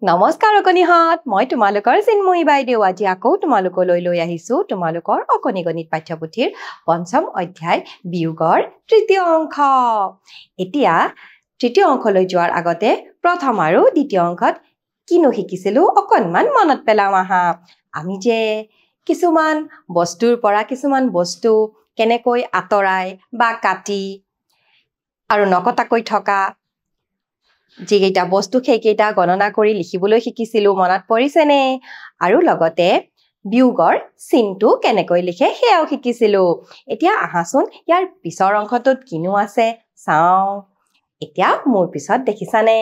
নমস্কাৰ অকনিহত মই তোমালোকৰ চিন্ময়ী বাইদেউ আজি আকৌ তোমালোকলৈ লৈ আহিছো তোমালোকৰ অকনি গণিত পাঠ্যপুথিৰ পঞ্চম অধ্যায় বিয়োগৰ তৃতীয় অংশ এতিয়া তৃতীয় অংশলৈ যোৱাৰ আগতে প্ৰথম আৰু দ্বিতীয় অংশত কিনো শিকিছিলো অকনমান মনত পেলাও আহা আমি যে কিছুমান বস্তুৰ পৰা কিছুমান বস্তু কেনেকৈ আতৰাই বা কাটি আৰু নকটাকৈ থকা যিকেইটা বস্তু সেইকেইটা গণনা কৰি লিখিবলৈ শিকিছিলো মনত পৰিছেনে আৰু লগতে বিয়োগৰ চিনটো কেনেকৈ লিখে সেয়াও শিকিছিলো এতিয়া আহাচোন ইয়াৰ পিছৰ অংশটোত কিনো আছে চাও এতিয়া মোৰ পিছত দেখিছানে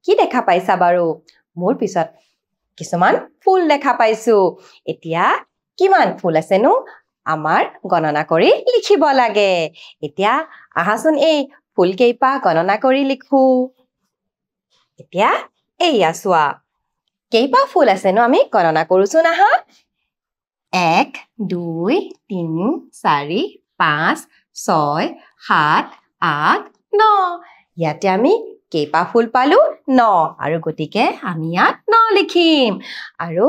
কি দেখা পাইছা বাৰু মোৰ পিছত কিছুমান ফুল দেখা পাইছো এতিয়া কিমান ফুল আছেনো আমাৰ গণনা কৰি লিখিব লাগে এতিয়া আহাচোন এই ফুল কেইপা গণনা কৰি লিখো এতিয়া এইয়া চোৱা কেইপা ফুল আছে ন আমি গণনা কৰোছো না 1 2 3 4 5 6 7 8 9 ইয়াতে আমি কেইপা ফুল পালো 9 আৰু গতিকে আমি ইয়াত 9 লিখিম আৰু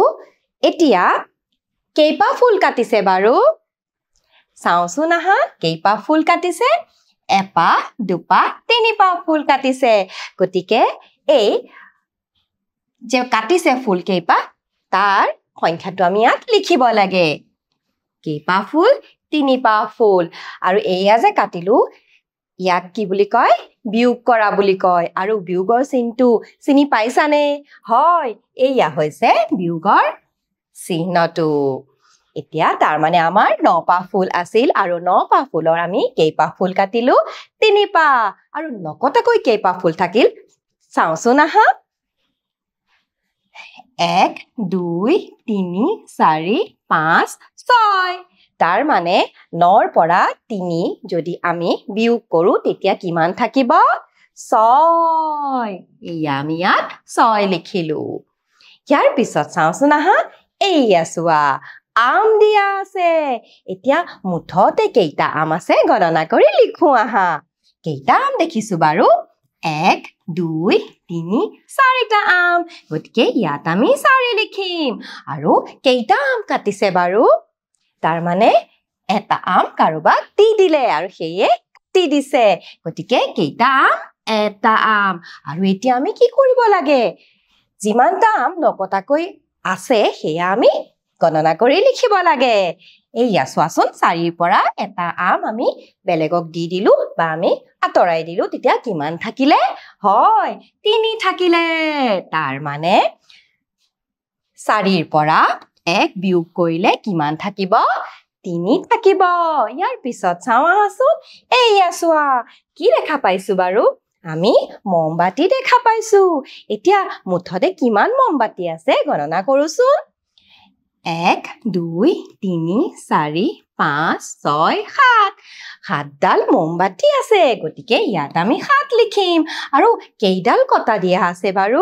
এতিয়া কেইপা ফুল কাটিছে বাৰু চাওচোন না কেইপা ফুল কাটিছে এপা দুপা তিনিপা ফুল কাটিছে গতিকে এই যে কাটিছে ফুল কেইপা তাৰ সংখ্যাটো আমি ইয়াত লিখিব লাগে কেইপা ফুল তিনিপা ফুল আৰু এইয়া যে কাটিলো ইয়াক কি বুলি কয় বিয়োগ কৰা বুলি কয় আৰু বিয়োগৰ চিহ্নটো চিনি পাইছানে হয় এইয়া হৈছে বিয়োগৰ চিহ্নটো এতিয়া তাৰ মানে আমাৰ 9 পা ফুল আছিল আৰু 9 পা ফুলৰ আমি কেইপা ফুল কাটিলো তিনিপা আৰু নকটাকৈ কেইপা ফুল থাকিল চাওচোন আহা 1 2 3 4 5 6 তাৰ মানে 9ৰ পৰা 3 যদি আমি বিয়োগ কৰো তেতিয়া কিমান থাকিব 6 এয়া আমি ইয়াত 6 লিখিলো ইয়াৰ পিছত চাওচোন আহা এইয়া চোৱা আম দিয়া আছে এতিয়া মুঠতে কেইটা আম আছে গণনা কৰি লিখো আহা কেইটা আম দেখিছো বাৰু 1 2 3 4টা আম গতিকে ইয়াত আমি 4 লিখিম আৰু কেইটা আম কাটিছে বাৰু তাৰ মানে এটা আম কাৰোবাক দি দিলে আৰু সেয়ে কাটি দিছে গতিকে কেইটা আম এটা আম আৰু এতিয়া আমি কি কৰিব লাগে যিমানটা আম নকটাকৈ আছে সেয়া আমি গণনা কৰি লিখিব লাগে এইয়া চোৱাচোন 4ৰ পৰা এটা আম আমি বেলেগক দি দিলো বা আমি আতৰাই দিলো তেতিয়া কিমান থাকিলে হয় 3 থাকিলে তাৰ মানে 4ৰ পৰা 1 বিয়োগ কৰিলে কিমান থাকিব 3 থাকিব ইয়াৰ পিছত চাও আহাচোন এইয়া চোৱা কি দেখা পাইছো বাৰু আমি মমবাতি দেখা পাইছো এতিয়া মুঠতে কিমান মমবাতি আছে গণনা কৰোচোন 1 2 3 4 5 6 7 7ডাল মমবাতি আছে গতিকে ইয়াত আমি 7 লিখিম আৰু কেইডাল কটা দিয়া আছে বাৰু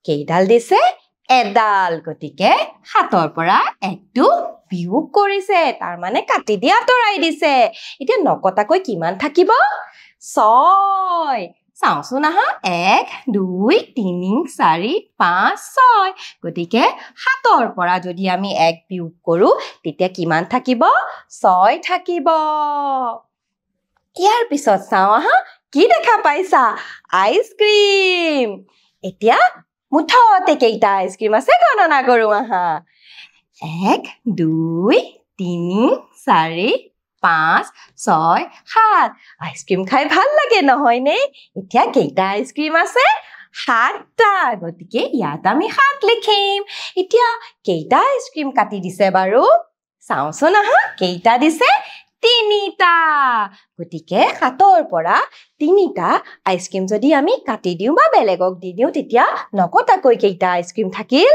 কেইডাল দিছে এডাল গতিকে 7ৰ পৰা 1টো বিয়োগ কৰিছে তাৰ মানে কাটি দি আতৰাই দিছে এতিয়া নকটাকৈ কিমান থাকিব 6 চাওচোন আহা 1 2 3 4 5 6 গতিকে 7ৰ পৰা যদি আমি 1 বিয়োগ কৰো তেতিয়া কিমান থাকিব 6 থাকিব ইয়াৰ পিছত চাও আহা কি দেখা পাইছা আইচক্ৰীম এতিয়া মুঠতে কেইটা আইচক্ৰীম আছে গণনা কৰো আহা 1 2 3 4 5 6 7 আইচক্ৰীম খাই ভাল লাগে নহয় নে এতিয়া কেইটা আইচক্ৰীম আছে 7টা গতিকে ইয়াত আমি 7 লিখিম এতিয়া কেইটা আইচক্ৰীম কাটি দিছে বাৰু চাওচোন আহা কেইটা দিছে 3টা গতিকে 7ৰ পৰা 3টা আইচক্ৰীম যদি আমি কাটি দিও বা বেলেগক দি দিও তেতিয়া নকটাকৈ কেইটা আইচক্ৰীম থাকিল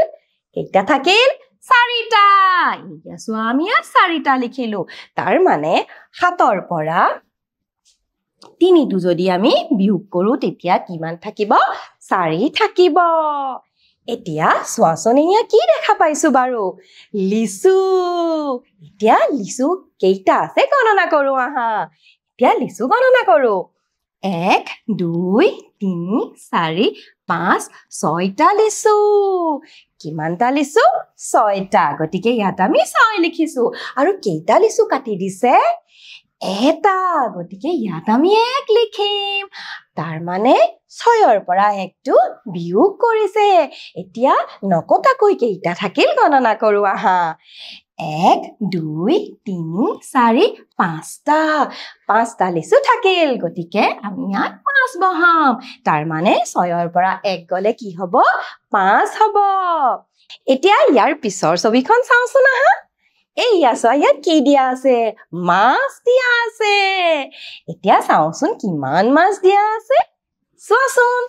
কেইটা থাকিল 4টা এতিয়া চোৱা আমি 4টা লিখিলো তাৰ মানে 7ৰ পৰা 3টো যদি আমি বিয়োগ কৰো তেতিয়া কিমান থাকিব 4 থাকিব এতিয়া চোৱাচোন এয়া কি দেখা পাইছো বাৰু লিচু এতিয়া লিচু কেইটা আছে গণনা কৰো আহা এতিয়া লিচু গণনা কৰো 1 2 3 4 5 6টা লিচু কিমানটা লিচু 6টা গতিকে ইয়াত আমি 6 লিখিছো আৰু কেইটা লিচু কাটি দিছে এটা গতিকে ইয়াত আমি 1 লিখিম তাৰ মানে 6ৰ পৰা 1টো বিয়োগ কৰিছে এতিয়া নকটাকৈ কেইটা থাকিল গণনা কৰো আহা 1 2 3 4 5টা লিচু থাকিল গতিকে আমি ইয়াত 5 বহাম তাৰ মানে 6ৰ পৰা 1 গলে কি হ'ব 5 হ'ব এতিয়া ইয়াৰ পিছৰ ছবিখন চাওঁচোন আহা এইয়া চোৱা ইয়াত কি দিয়া আছে মাছ দিয়া আছে এতিয়া চাওঁচোন কিমান মাছ দিয়া আছে চোৱাচোন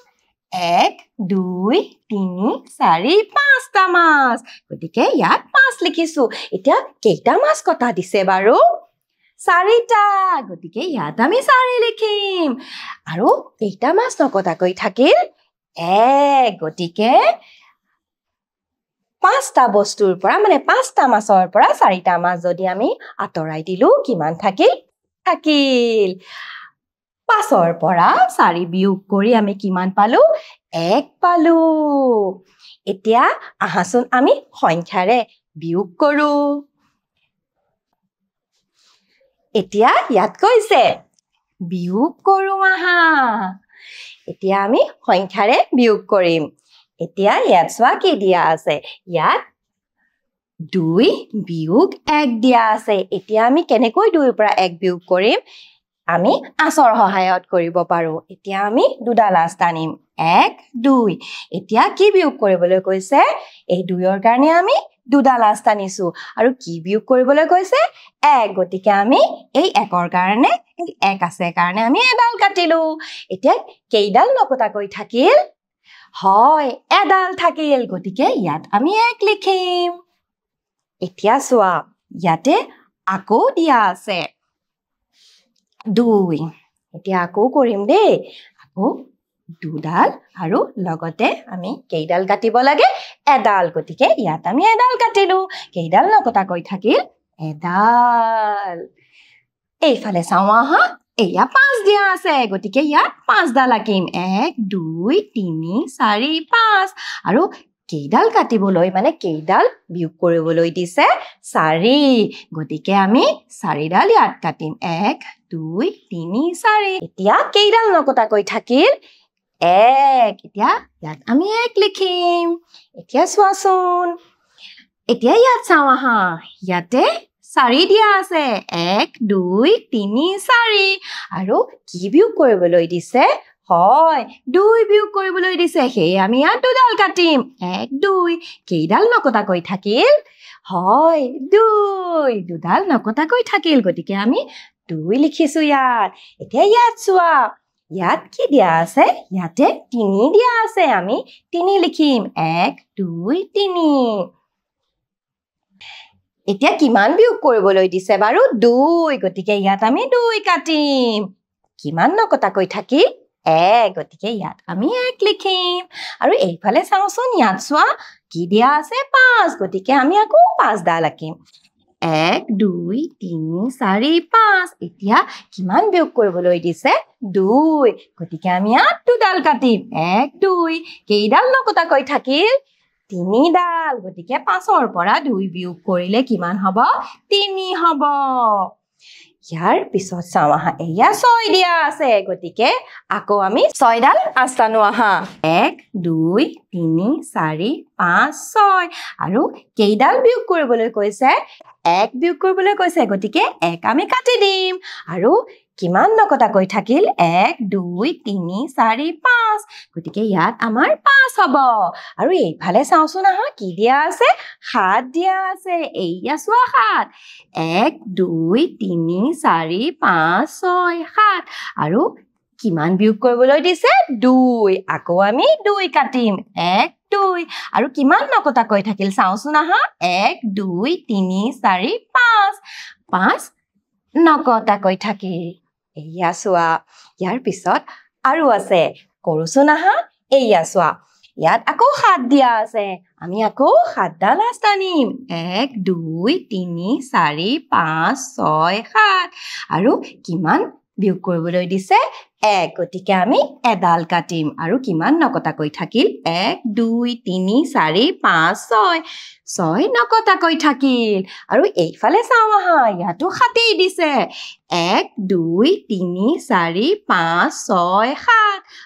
1 2 3 4 5টা মাছ গতিকে ইয়াত 5 লিখিছো এতিয়া কেইটা মাছ কটা দিছে বাৰু 4টা গতিকে ইয়াত আমি 4 লিখিম আৰু কেইটা মাছ নকটাকৈ থাকিল 1 গতিকে 5টা বস্তুৰ পৰা মানে 5টা মাছৰ পৰা 4টা মাছ যদি আমি আতৰাই দিলো কিমান থাকিল 5ৰ পৰা 4 বিয়োগ কৰি আমি কিমান পালো 1 পালো এতিয়া আহাচোন আমি সংখ্যাৰে বিয়োগ কৰো এতিয়া ইয়াত কৈছে বিয়োগ কৰো আহা এতিয়া আমি সংখ্যাৰে বিয়োগ কৰিম এতিয়া ইয়াত চোৱা কি দিয়া আছে ইয়াত 2 বিয়োগ 1 দিয়া আছে এতিয়া আমি কেনেকৈ 2ৰ পৰা 1 বিয়োগ কৰিম আমি আচৰ সহায়ত কৰিব পাৰো এতিয়া আমি দুডাল আঁচ টানিম 1 2 এতিয়া কি বিয়োগ কৰিবলৈ কৈছে এই 2ৰ কাৰণে আমি দুডাল আঁচ টানিছো আৰু কি বিয়োগ কৰিবলৈ কৈছে 1 গতিকে আমি এই 1ৰ কাৰণে এই 1 আছে কাৰণে আমি এডাল কাটিলো এতিয়া কেইডাল নকটাকৈ থাকিল হয় এডাল থাকিল গতিকে ইয়াত আমি 1 লিখিম এতিয়া চোৱা ইয়াতে আকৌ দিয়া আছে 2 এতিয়া আকৌ কৰিম দেই আকৌ দুডাল আৰু লগতে আমি কেইডাল কাটিব লাগে এডাল গতিকে ইয়াত আমি এডাল কাটিলো কেইডাল নকটাকৈ থাকিল এডাল এইফালে চাওঁ আহা এয়া 5 দিয়া আছে গতিকে ইয়াত 5ডাল আঁকিম 1 2 3 4 5 আৰু কেইডাল কাটিবলৈ মানে কেইডাল বিয়োগ কৰিবলৈ দিছে 4 গতিকে আমি 4ডাল ইয়াত কাটিম 1 2 3 4 এতিয়া কেইডাল নকটাকৈ থাকিল 1 এতিয়া ইয়াত আমি 1 লিখিম এতিয়া চোৱাচোন এতিয়া ইয়াত চাওঁ আহা ইয়াতে 4 দিয়া আছে 1 2 3 4 আৰু কি বিয়োগ কৰিবলৈ দিছে হয় 2 বিয়োগ কৰিবলৈ দিছে সেই আমি ইয়াত দুডাল কাটিম 1 2 কেইডাল নকটাকৈ থাকিল হয় 2 দুডাল নকটাকৈ থাকিল গতিকে আমি 2 লিখিছো ইয়াত এতিয়া ইয়াত চোৱা ইয়াত কি দিয়া আছে ইয়াতে 3 দিয়া আছে আমি 3 লিখিম 1 2 3 এতিয়া কিমান বিয়োগ কৰিবলৈ দিছে বাৰু 2 গতিকে ইয়াত আমি 2 কাটিম কিমান নকটাকৈ থাকিল 1 গতিকে ইয়াত আমি 1 লিখিম আৰু এইফালে চাওঁচোন ইয়াত চোৱা কি দিয়া আছে 5 গতিকে আমি আকৌ 5ডাল আঁকিম 1 2 3 4 5 এতিয়া কিমান বিয়োগ কৰিবলৈ দিছে 2 গতিকে আমি ইয়াত দুডাল কাটিম 1 2 কেইডাল নকটাকৈ থাকিল 3ডাল গতিকে 5ৰ পৰা 2 বিয়োগ কৰিলে কিমান হ'ব 3 হ'ব ইয়াৰ পিছত চাওঁ আহা এয়া 6 দিয়া আছে গতিকে আকৌ আমি 6ডাল আঁচ টানো আহা 1 2 3 4 5 6 আৰু কেইডাল বিয়োগ কৰিবলৈ কৈছে 1 বিয়োগ কৰিবলৈ কৈছে গতিকে 1 আমি কাটি দিম আৰু কিমান নকটাকৈ থাকিল 1 2 3 4 5 গতিকে ইয়াত আমাৰ 5 হ'ব আৰু এইফালে চাওঁচোন আহা কি দিয়া আছে 7 দিয়া আছে এইয়া চোৱা 7 1 2 3 4 5 6 7 আৰু কিমান বিয়োগ কৰিবলৈ দিছে 2 আকৌ আমি 2 কাটিম 1 2 আৰু কিমান নকটাকৈ থাকিল চাওঁচোন আহা 1 2 3 4 5 5 নকটাকৈ থাকিল এইয়া চোৱা ইয়াৰ পিছত আৰু আছে কৰোচোন আহা এইয়া চোৱা ইয়াত আকৌ 7 দিয়া আছে আমি আকৌ 7ডাল আঁচ টানিম 1 2 3 4 5 6 7 আৰু কিমান বিয়োগ কৰিবলৈ দিছে 1 গতিকে আমি এডাল কাটিম আৰু কিমান নকটাকৈ থাকিল 1 2 3 4 5 6 6 নকটাকৈ থাকিল আৰু এইফালে চাওঁ আহা ইয়াতো 7 দিছে 1 2 3 4 5 6 7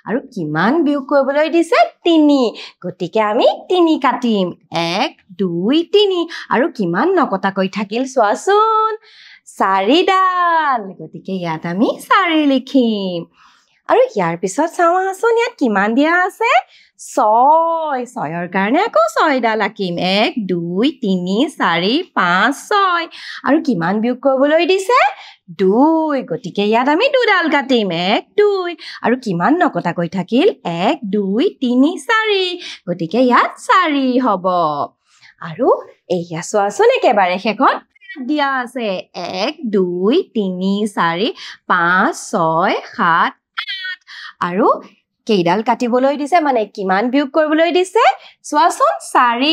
আৰু কিমান বিয়োগ কৰিবলৈ দিছে 3 গতিকে আমি 3 কাটিম 1 2 3 আৰু কিমান নকটাকৈ থাকিল চোৱাচোন 4 ডাল গতিকে ইয়াত আমি 4 লিখিম আৰু ইয়াৰ পিছত চাওঁ আহাচোন ইয়াত কিমান দিয়া আছে 6 6ৰ কাৰণে আকৌ 6 ডাল আঁকিম 1 2 3 4 5 6 আৰু কিমান বিয়োগ কৰিবলৈ দিছে 2 গতিকে ইয়াত আমি 2 ডাল কাটিম 1 2 আৰু কিমান নকটাকৈ থাকিল 1 2 3 4 গতিকে ইয়াত 4 হ'ব আৰু এইয়া চোৱাচোন একেবাৰে শেষত দিয়া আছে 1 2 3 4 5 6 7 আৰু কেইডাল কাটিবলৈ দিছে মানে কিমান বিয়োগ কৰিবলৈ দিছে চোৱাচোন 4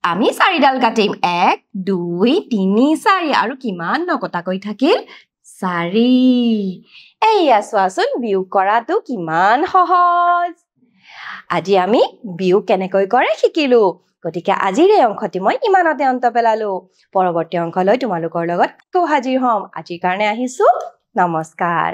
আমি 4 ডাল কাটিম 1 2 3 4 আৰু কিমান নকটাকৈ থাকিল 4 এইয়া চোৱাচোন বিয়োগ কৰাটো কিমান সহজ আজি আমি বিয়োগ কেনেকৈ কৰে শিকিলো গতিকে আজিৰ এই অংশটি মই ইমানতে অন্ত পেলালো পৰৱৰ্তী অংশলৈ তোমালোকৰ লগত আকৌ হাজিৰ হ'ম আজিৰ কাৰণে আহিছো নমস্কাৰ